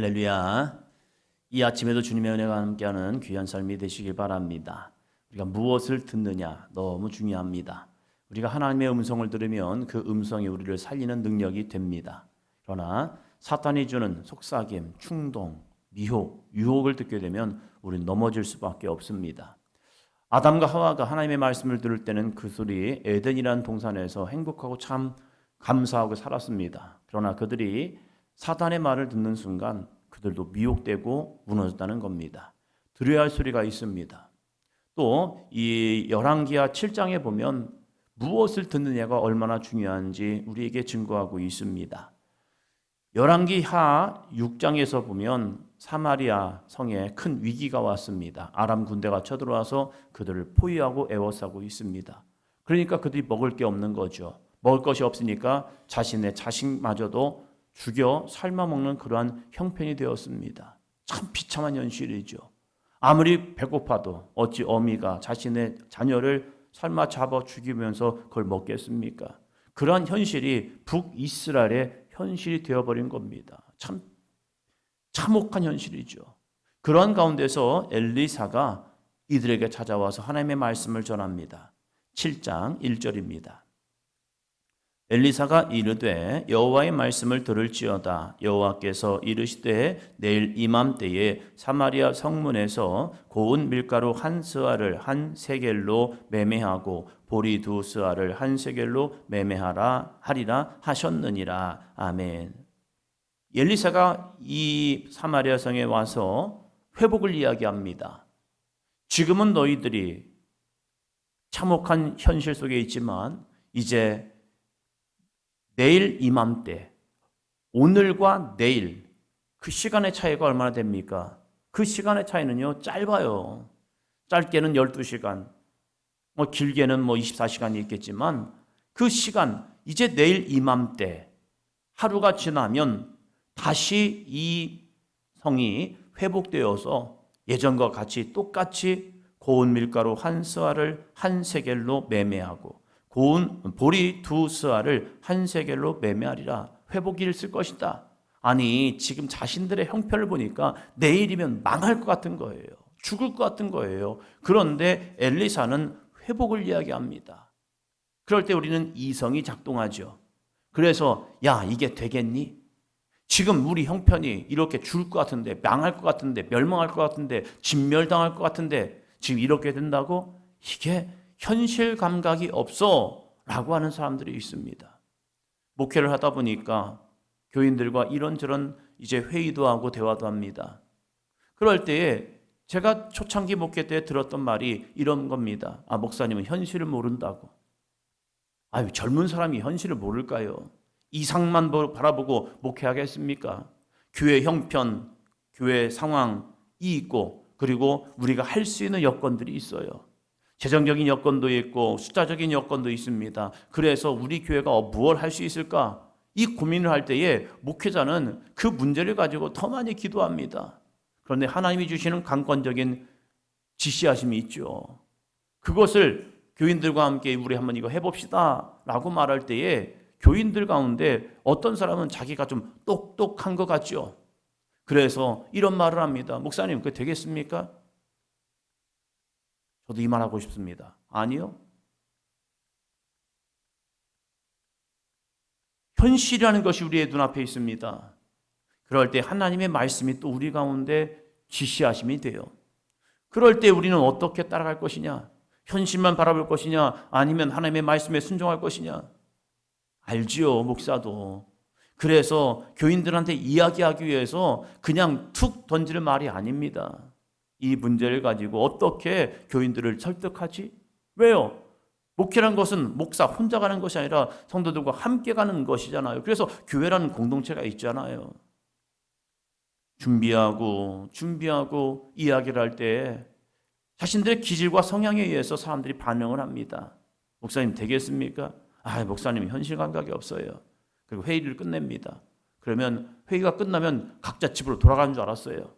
할렐루야. 이 아침에도 주님의 은혜가 함께하는 귀한 삶이 되시길 바랍니다. 우리가 무엇을 듣느냐 너무 중요합니다. 우리가 하나님의 음성을 들으면 그 음성이 우리를 살리는 능력이 됩니다. 그러나 사탄이 주는 속삭임, 충동, 미혹, 유혹을 듣게 되면 우리는 넘어질 수밖에 없습니다. 아담과 하와가 하나님의 말씀을 들을 때는 그 소리 에덴이라는 동산에서 행복하고 참 감사하고 살았습니다. 그러나 그들이 사탄의 말을 듣는 순간 그들도 미혹되고 무너졌다는 겁니다. 들어야 할 소리가 있습니다. 또 이 열왕기하 7장에 보면 무엇을 듣느냐가 얼마나 중요한지 우리에게 증거하고 있습니다. 열왕기하 6장에서 보면 사마리아 성에 큰 위기가 왔습니다. 아람 군대가 쳐들어와서 그들을 포위하고 애워싸고 있습니다. 그러니까 그들이 먹을 게 없는 거죠. 먹을 것이 없으니까 자신의 자식마저도 죽여 삶아먹는 그러한 형편이 되었습니다. 참 비참한 현실이죠. 아무리 배고파도 어찌 어미가 자신의 자녀를 삶아 잡아 죽이면서 그걸 먹겠습니까? 그러한 현실이 북이스라엘의 현실이 되어버린 겁니다. 참 참혹한 현실이죠. 그러한 가운데서 엘리사가 이들에게 찾아와서 하나님의 말씀을 전합니다. 7장 1절입니다. 엘리사가 이르되 여호와의 말씀을 들을지어다. 여호와께서 이르시되 내일 이맘때에 사마리아 성문에서 고운 밀가루 한 스아를 한 세겔로 매매하고 보리 두 스아를 한 세겔로 매매하라 하리라 하셨느니라. 아멘. 엘리사가 이 사마리아 성에 와서 회복을 이야기합니다. 지금은 너희들이 참혹한 현실 속에 있지만 이제 내일 이맘때, 오늘과 내일 그 시간의 차이가 얼마나 됩니까? 그 시간의 차이는요 짧아요. 짧게는 12시간, 길게는 24시간이 있겠지만 그 시간, 이제 내일 이맘때 하루가 지나면 다시 이 성이 회복되어서 예전과 같이 똑같이 고운 밀가루 한 스아를 한 세겔로 매매하고 고운 보리 두 스아를 한 세겔로 매매하리라. 회복기를 쓸 것이다. 아니 지금 자신들의 형편을 보니까 내일이면 망할 것 같은 거예요. 죽을 것 같은 거예요. 그런데 엘리사는 회복을 이야기합니다. 그럴 때 우리는 이성이 작동하죠. 그래서 야 이게 되겠니? 지금 우리 형편이 이렇게 죽을 것 같은데, 망할 것 같은데, 멸망할 것 같은데, 진멸당할 것 같은데 지금 이렇게 된다고? 이게 현실 감각이 없어 라고 하는 사람들이 있습니다. 목회를 하다 보니까 교인들과 이런저런 이제 회의도 하고 대화도 합니다. 그럴 때에 제가 초창기 목회 때 들었던 말이 이런 겁니다. 목사님은 현실을 모른다고. 젊은 사람이 현실을 모를까요? 이상만 바라보고 목회하겠습니까? 교회 형편, 교회 상황이 있고 그리고 우리가 할 수 있는 여건들이 있어요. 재정적인 여건도 있고 숫자적인 여건도 있습니다. 그래서 우리 교회가 무엇을 할 수 있을까? 이 고민을 할 때에 목회자는 그 문제를 가지고 더 많이 기도합니다. 그런데 하나님이 주시는 강권적인 지시하심이 있죠. 그것을 교인들과 함께 우리 한번 이거 해봅시다 라고 말할 때에 교인들 가운데 어떤 사람은 자기가 좀 똑똑한 것 같죠. 그래서 이런 말을 합니다. 목사님 그게 되겠습니까? 저도 이 말하고 싶습니다. 아니요. 현실이라는 것이 우리의 눈앞에 있습니다. 그럴 때 하나님의 말씀이 또 우리 가운데 지시하심이 돼요. 그럴 때 우리는 어떻게 따라갈 것이냐? 현실만 바라볼 것이냐? 아니면 하나님의 말씀에 순종할 것이냐? 알지요, 목사도. 그래서 교인들한테 이야기하기 위해서 그냥 툭 던지는 말이 아닙니다. 이 문제를 가지고 어떻게 교인들을 설득하지? 왜요? 목회라는 것은 목사 혼자 가는 것이 아니라 성도들과 함께 가는 것이잖아요. 그래서 교회라는 공동체가 있잖아요. 준비하고 이야기를 할 때 자신들의 기질과 성향에 의해서 사람들이 반응을 합니다. 목사님 되겠습니까? 목사님 현실 감각이 없어요. 그리고 회의를 끝냅니다. 그러면 회의가 끝나면 각자 집으로 돌아가는 줄 알았어요.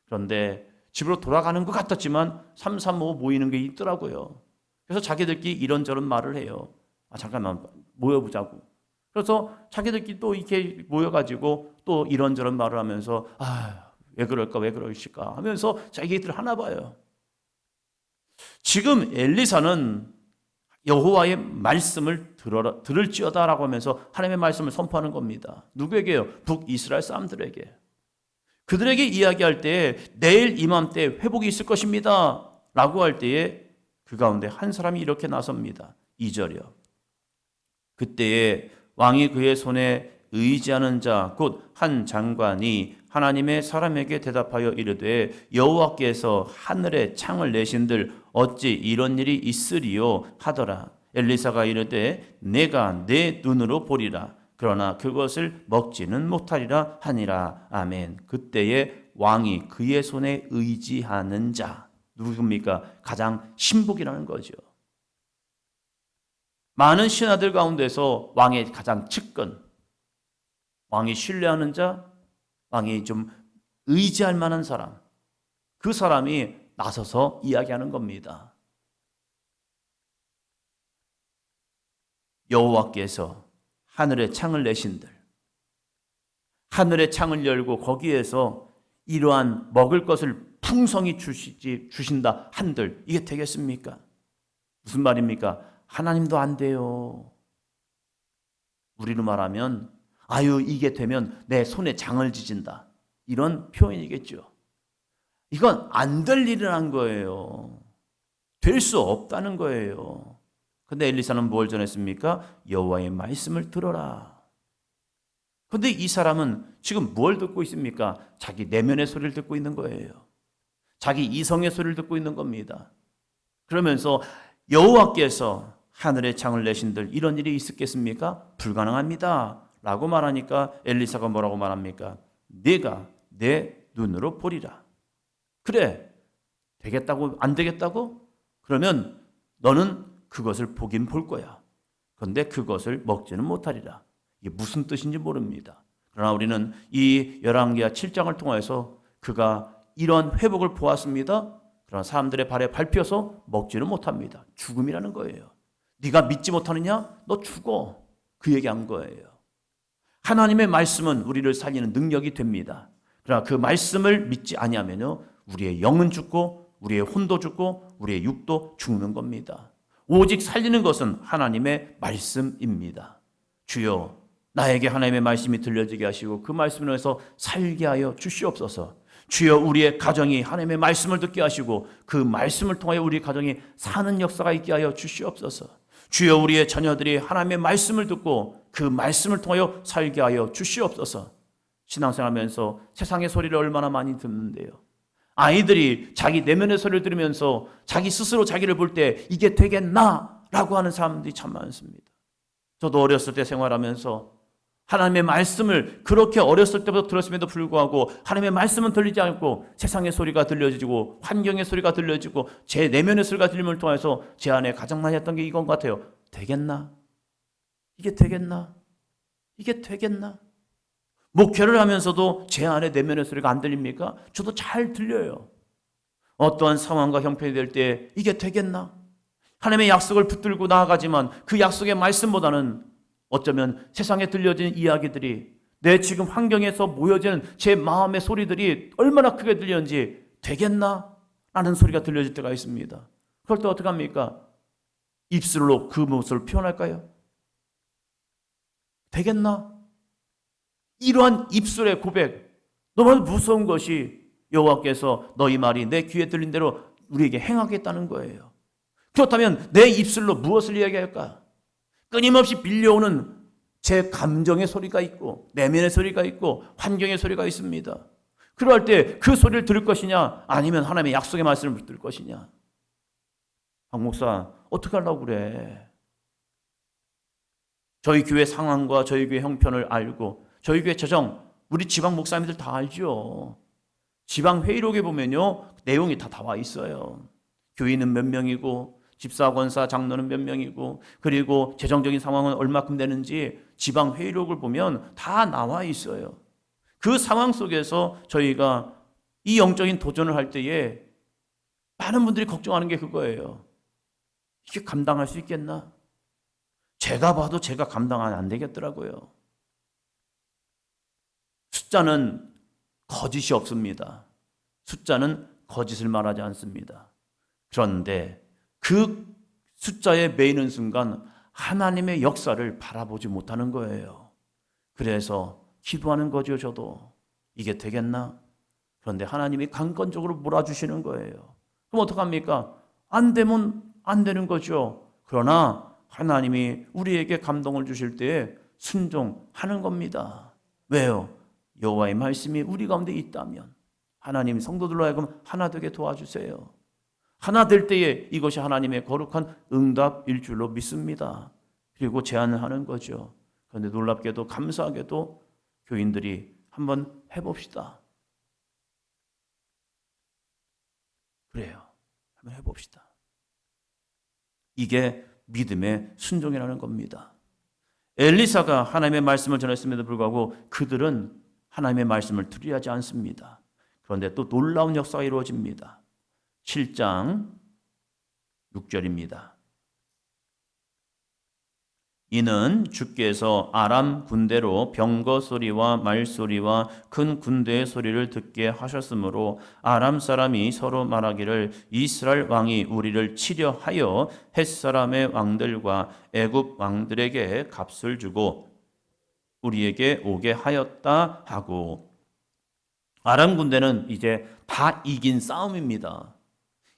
그런데 집으로 돌아가는 것 같았지만 335 모이는 게 있더라고요. 그래서 자기들끼리 이런저런 말을 해요. 잠깐만 모여보자고. 그래서 자기들끼리 또 이렇게 모여가지고 또 이런저런 말을 하면서 왜 그럴까 왜 그러실까 하면서 자기들 하나 봐요. 지금 엘리사는 여호와의 말씀을 들을지어다라고 하면서 하나님의 말씀을 선포하는 겁니다. 누구에게요? 북이스라엘 사람들에게. 그들에게 이야기할 때에 내일 이맘때 회복이 있을 것입니다 라고 할 때에 그 가운데 한 사람이 이렇게 나섭니다. 2절이요. 그때에 왕이 그의 손에 의지하는 자 곧 한 장관이 하나님의 사람에게 대답하여 이르되 여호와께서 하늘에 창을 내신들 어찌 이런 일이 있으리요 하더라. 엘리사가 이르되 내가 내 눈으로 보리라. 그러나 그것을 먹지는 못하리라 하니라. 아멘. 그때에 왕이 그의 손에 의지하는 자 누굽니까? 가장 신복이라는 거죠. 많은 신하들 가운데서 왕의 가장 측근, 왕이 신뢰하는 자, 왕이 좀 의지할 만한 사람, 그 사람이 나서서 이야기하는 겁니다. 여호와께서 하늘에 창을 내신들, 하늘의 창을 열고 거기에서 이러한 먹을 것을 풍성히 주신다 한들 이게 되겠습니까? 무슨 말입니까? 하나님도 안 돼요. 우리로 말하면 이게 되면 내 손에 장을 지진다. 이런 표현이겠죠. 이건 안 될 일이란 거예요. 될 수 없다는 거예요. 근데 엘리사는 뭘 전했습니까? 여호와의 말씀을 들어라. 근데 이 사람은 지금 뭘 듣고 있습니까? 자기 내면의 소리를 듣고 있는 거예요. 자기 이성의 소리를 듣고 있는 겁니다. 그러면서 여호와께서 하늘의 창을 내신들 이런 일이 있었겠습니까? 불가능합니다 라고 말하니까 엘리사가 뭐라고 말합니까? 네가 내 눈으로 보리라. 그래, 되겠다고? 안 되겠다고? 그러면 너는 그것을 보긴 볼 거야. 그런데 그것을 먹지는 못하리라. 이게 무슨 뜻인지 모릅니다. 그러나 우리는 이 열왕기하 7장을 통해서 그가 이런 회복을 보았습니다. 그러나 사람들의 발에 밟혀서 먹지는 못합니다. 죽음이라는 거예요. 네가 믿지 못하느냐? 너 죽어. 그 얘기한 거예요. 하나님의 말씀은 우리를 살리는 능력이 됩니다. 그러나 그 말씀을 믿지 아니하면요, 우리의 영은 죽고 우리의 혼도 죽고 우리의 육도 죽는 겁니다. 오직 살리는 것은 하나님의 말씀입니다. 주여, 나에게 하나님의 말씀이 들려지게 하시고 그 말씀을 통해서 살게 하여 주시옵소서. 주여, 우리의 가정이 하나님의 말씀을 듣게 하시고 그 말씀을 통하여 우리 가정이 사는 역사가 있게 하여 주시옵소서. 주여, 우리의 자녀들이 하나님의 말씀을 듣고 그 말씀을 통하여 살게 하여 주시옵소서. 신앙생활하면서 세상의 소리를 얼마나 많이 듣는데요. 아이들이 자기 내면의 소리를 들으면서 자기 스스로 자기를 볼 때 이게 되겠나? 라고 하는 사람들이 참 많습니다. 저도 어렸을 때 생활하면서 하나님의 말씀을 그렇게 어렸을 때부터 들었음에도 불구하고 하나님의 말씀은 들리지 않고 세상의 소리가 들려지고 환경의 소리가 들려지고 제 내면의 소리가 들림을 통해서 제 안에 가장 많이 했던 게 이건 같아요. 되겠나? 이게 되겠나? 이게 되겠나? 목회를 하면서도 제 안에 내면의 소리가 안 들립니까? 저도 잘 들려요. 어떠한 상황과 형편이 될 때 이게 되겠나? 하나님의 약속을 붙들고 나아가지만 그 약속의 말씀보다는 어쩌면 세상에 들려지는 이야기들이 내 지금 환경에서 모여지는 제 마음의 소리들이 얼마나 크게 들리는지 되겠나? 라는 소리가 들려질 때가 있습니다. 그럴 때 어떻게 합니까? 입술로 그 모습을 표현할까요? 되겠나? 이러한 입술의 고백, 너무 무서운 것이 여호와께서 너희 말이 내 귀에 들린 대로 우리에게 행하겠다는 거예요. 그렇다면 내 입술로 무엇을 이야기할까? 끊임없이 빌려오는 제 감정의 소리가 있고 내면의 소리가 있고 환경의 소리가 있습니다. 그럴 때 그 소리를 들을 것이냐 아니면 하나님의 약속의 말씀을 들을 것이냐. 박 목사 어떻게 하려고 그래? 저희 교회 상황과 저희 교회 형편을 알고 저희 교회 재정 우리 지방 목사님들 다 알죠. 지방 회의록에 보면요 내용이 다 나와 있어요. 교인은 몇 명이고 집사, 권사, 장로는 몇 명이고 그리고 재정적인 상황은 얼마큼 되는지 지방 회의록을 보면 다 나와 있어요. 그 상황 속에서 저희가 이 영적인 도전을 할 때에 많은 분들이 걱정하는 게 그거예요. 이게 감당할 수 있겠나? 제가 봐도 제가 감당 안 되겠더라고요. 숫자는 거짓이 없습니다. 숫자는 거짓을 말하지 않습니다. 그런데 그 숫자에 매이는 순간 하나님의 역사를 바라보지 못하는 거예요. 그래서 기도하는 거죠. 저도 이게 되겠나? 그런데 하나님이 강권적으로 몰아주시는 거예요. 그럼 어떡합니까? 안 되면 안 되는 거죠. 그러나 하나님이 우리에게 감동을 주실 때에 순종하는 겁니다. 왜요? 여호와의 말씀이 우리 가운데 있다면 하나님 성도들로 하여금 하나 되게 도와주세요. 하나 될 때에 이것이 하나님의 거룩한 응답일 줄로 믿습니다. 그리고 제안을 하는 거죠. 그런데 놀랍게도 감사하게도 교인들이 한번 해봅시다. 그래요. 한번 해봅시다. 이게 믿음의 순종이라는 겁니다. 엘리사가 하나님의 말씀을 전했음에도 불구하고 그들은 하나님의 말씀을 들으려지 않습니다. 그런데 또 놀라운 역사가 이루어집니다. 7장 6절입니다. 이는 주께서 아람 군대로 병거 소리와 말 소리와 큰 군대의 소리를 듣게 하셨으므로 아람 사람이 서로 말하기를 이스라엘 왕이 우리를 치려 하여 헷 사람의 왕들과 애굽 왕들에게 값을 주고 우리에게 오게 하였다 하고. 아람 군대는 이제 다 이긴 싸움입니다.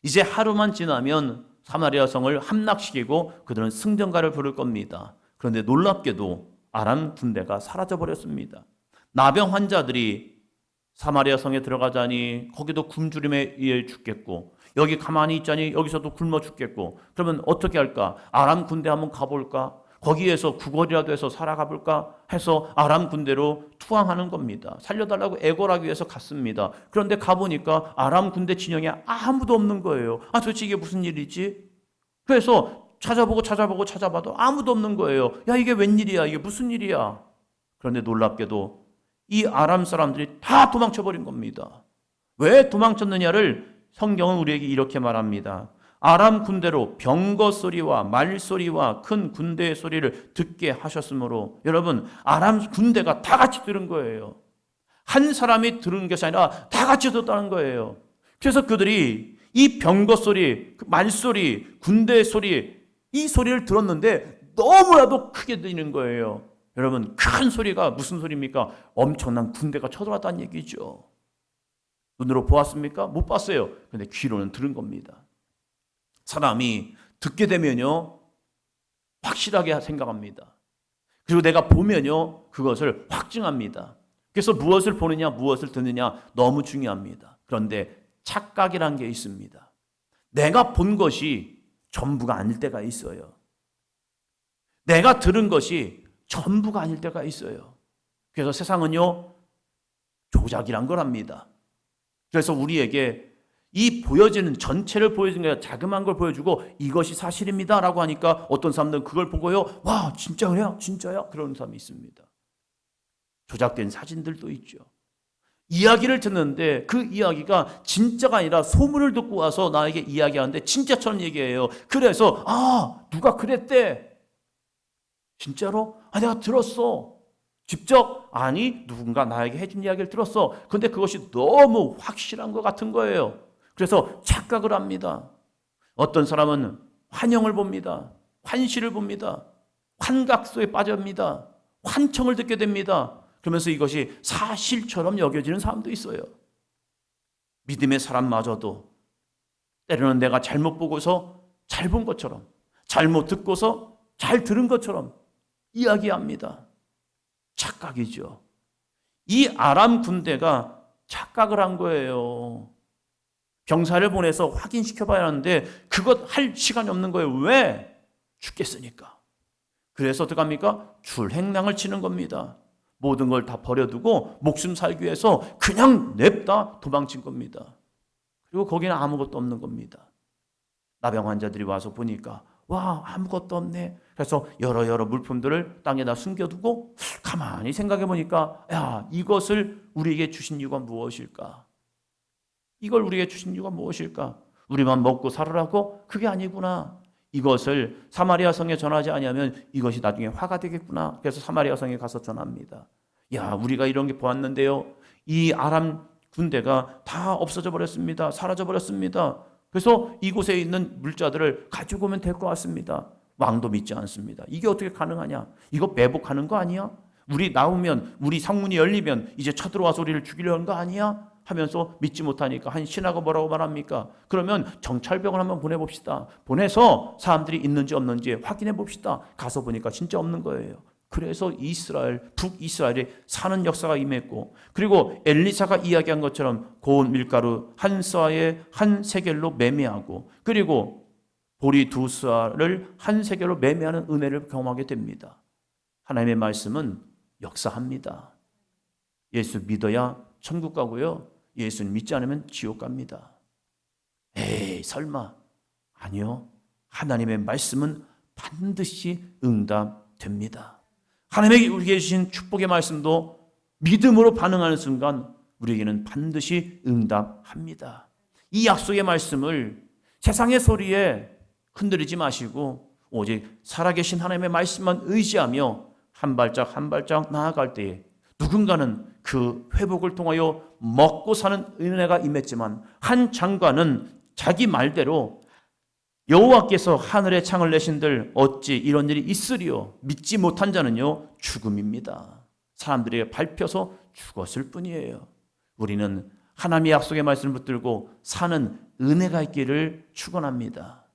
이제 하루만 지나면 사마리아 성을 함락시키고 그들은 승전가를 부를 겁니다. 그런데 놀랍게도 아람 군대가 사라져버렸습니다. 나병 환자들이 사마리아 성에 들어가자니 거기도 굶주림에 의해 죽겠고 여기 가만히 있자니 여기서도 굶어 죽겠고 그러면 어떻게 할까? 아람 군대 한번 가볼까? 거기에서 구걸이라도 해서 살아가 볼까 해서 아람 군대로 투항하는 겁니다. 살려달라고 애걸하기 위해서 갔습니다. 그런데 가보니까 아람 군대 진영에 아무도 없는 거예요. 도대체 이게 무슨 일이지? 그래서 찾아봐도 아무도 없는 거예요. 야, 이게 웬일이야? 이게 무슨 일이야? 그런데 놀랍게도 이 아람 사람들이 다 도망쳐버린 겁니다. 왜 도망쳤느냐를 성경은 우리에게 이렇게 말합니다. 아람 군대로 병거 소리와 말 소리와 큰 군대의 소리를 듣게 하셨으므로. 여러분, 아람 군대가 다 같이 들은 거예요. 한 사람이 들은 것이 아니라 다 같이 듣다는 거예요. 그래서 그들이 이 병거 소리, 말 소리, 군대의 소리, 이 소리를 들었는데 너무나도 크게 들리는 거예요. 여러분, 큰 소리가 무슨 소리입니까? 엄청난 군대가 쳐들어왔다는 얘기죠. 눈으로 보았습니까? 못 봤어요. 그런데 귀로는 들은 겁니다. 사람이 듣게 되면요 확실하게 생각합니다. 그리고 내가 보면요 그것을 확증합니다. 그래서 무엇을 보느냐 무엇을 듣느냐 너무 중요합니다. 그런데 착각이란 게 있습니다. 내가 본 것이 전부가 아닐 때가 있어요. 내가 들은 것이 전부가 아닐 때가 있어요. 그래서 세상은요 조작이란 걸 합니다. 그래서 우리에게 이 보여지는 전체를 보여주는 게 아니라 자그마한 걸 보여주고 이것이 사실입니다 라고 하니까 어떤 사람들은 그걸 보고요 와 진짜 그래요? 진짜야? 그런 사람이 있습니다. 조작된 사진들도 있죠. 이야기를 듣는데 그 이야기가 진짜가 아니라 소문을 듣고 와서 나에게 이야기하는데 진짜처럼 얘기해요. 그래서 누가 그랬대. 진짜로? 내가 들었어. 직접? 아니 누군가 나에게 해준 이야기를 들었어. 근데 그것이 너무 확실한 것 같은 거예요. 그래서 착각을 합니다. 어떤 사람은 환영을 봅니다. 환시를 봅니다. 환각소에 빠집니다. 환청을 듣게 됩니다. 그러면서 이것이 사실처럼 여겨지는 사람도 있어요. 믿음의 사람마저도 때로는 내가 잘못 보고서 잘 본 것처럼, 잘못 듣고서 잘 들은 것처럼 이야기합니다. 착각이죠. 이 아람 군대가 착각을 한 거예요. 병사를 보내서 확인시켜봐야 하는데 그것 할 시간이 없는 거예요. 왜? 죽겠으니까. 그래서 어떡합니까? 줄행랑을 치는 겁니다. 모든 걸 다 버려두고 목숨 살기 위해서 그냥 냅다 도망친 겁니다. 그리고 거기는 아무것도 없는 겁니다. 나병 환자들이 와서 보니까 와 아무것도 없네. 그래서 여러 물품들을 땅에다 숨겨두고 가만히 생각해 보니까 야 이것을 우리에게 주신 이유가 무엇일까? 이걸 우리에게 주신 이유가 무엇일까? 우리만 먹고 살으라고? 그게 아니구나. 이것을 사마리아 성에 전하지 아니하면 이것이 나중에 화가 되겠구나. 그래서 사마리아 성에 가서 전합니다. 야, 우리가 이런 게 보았는데요. 이 아람 군대가 다 없어져 버렸습니다. 사라져 버렸습니다. 그래서 이곳에 있는 물자들을 가지고 오면 될 것 같습니다. 왕도 믿지 않습니다. 이게 어떻게 가능하냐? 이거 매복하는 거 아니야? 우리 나오면, 우리 상문이 열리면 이제 쳐들어와서 우리를 죽이려는 거 아니야? 하면서 믿지 못하니까 한 신하가 뭐라고 말합니까? 그러면 정찰병을 한번 보내봅시다. 보내서 사람들이 있는지 없는지 확인해 봅시다. 가서 보니까 진짜 없는 거예요. 그래서 이스라엘, 북이스라엘에 사는 역사가 임했고, 그리고 엘리사가 이야기한 것처럼 고운 밀가루 한 스아에 한 세겔로 매매하고, 그리고 보리 두 스아를 한 세겔로 매매하는 은혜를 경험하게 됩니다. 하나님의 말씀은 역사합니다. 예수 믿어야 천국 가고요, 예수를 믿지 않으면 지옥 갑니다. 에이, 설마. 아니요. 하나님의 말씀은 반드시 응답됩니다. 하나님에게 우리에게 주신 축복의 말씀도 믿음으로 반응하는 순간 우리에게는 반드시 응답합니다. 이 약속의 말씀을 세상의 소리에 흔들리지 마시고 오직 살아계신 하나님의 말씀만 의지하며 한 발짝 한 발짝 나아갈 때에 누군가는 그 회복을 통하여 먹고 사는 은혜가 임했지만, 한 장관은 자기 말대로 여호와께서 하늘에 창을 내신들 어찌 이런 일이 있으리요, 믿지 못한 자는요 죽음입니다. 사람들에게 밟혀서 죽었을 뿐이에요. 우리는 하나님의 약속의 말씀을 붙들고 사는 은혜가 있기를 축원합니다.